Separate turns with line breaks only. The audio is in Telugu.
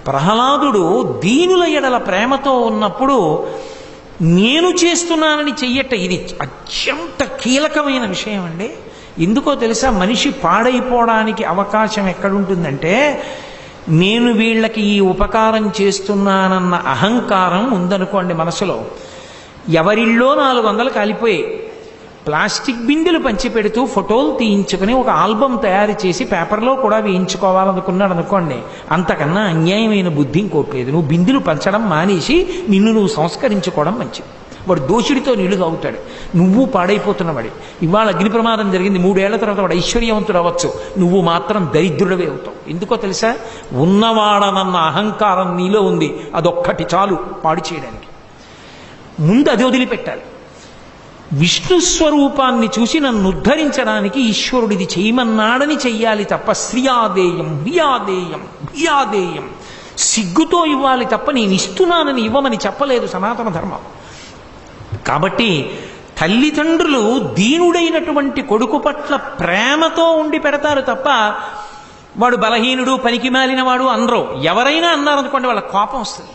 ప్రహ్లాదుడు దీనుల ఎడల ప్రేమతో ఉన్నప్పుడు నేను చేస్తున్నానని చెయ్యట. ఇది అత్యంత కీలకమైన విషయం అండి. ఎందుకో తెలుసా, మనిషి పాడైపోవడానికి అవకాశం ఎక్కడుంటుందంటే, నేను వీళ్ళకి ఈ ఉపకారం చేస్తున్నానన్న అహంకారం ఉందనుకోండి మనసులో. ఎవరిళ్ళో 400 కాలిపోయాయి, ప్లాస్టిక్ బిందెలు పంచిపెడుతూ ఫోటోలు తీయించుకుని ఒక ఆల్బమ్ తయారు చేసి పేపర్లో కూడా వేయించుకోవాలనుకున్నాడు అనుకోండి, అంతకన్నా అన్యాయమైన బుద్ధి ఇంకోట్లేదు. నువ్వు బిందెలు పంచడం మానేసి నిన్ను నువ్వు సంస్కరించుకోవడం మంచిది. వాడు దోషుడితో నీళ్లు తాగుతాడు, నువ్వు పాడైపోతున్నవాడి. ఇవాళ అగ్ని ప్రమాదం జరిగింది, 3 ఏళ్ల తర్వాత వాడు ఐశ్వర్యవంతుడు అవ్వచ్చు, నువ్వు మాత్రం దరిద్రుడవే అవుతావు. ఎందుకో తెలుసా, ఉన్నవాడనన్న అహంకారం నీలో ఉంది, అదొక్కటి చాలు పాడు చేయడానికి. ముందు అది వదిలిపెట్టాలి. విష్ణు స్వరూపాన్ని చూసి నన్ను ఉద్ధరించడానికి ఈశ్వరుడిది చేయమన్నాడని చెయ్యాలి తప్ప శ్రియాదేయం హ్రియాదేయం భియాదేయం సిగ్గుతో ఇవ్వాలి తప్ప నేను ఇస్తున్నానని ఇవ్వమని చెప్పలేదు సనాతన ధర్మం. కాబట్టి తల్లిదండ్రులు దీనుడైనటువంటి కొడుకు పట్ల ప్రేమతో ఉండి పెడతారు తప్ప వాడు బలహీనుడు పనికి మాలినవాడు అనరు. ఎవరైనా అన్నారనుకోండి వాళ్ళ కోపం వస్తుంది.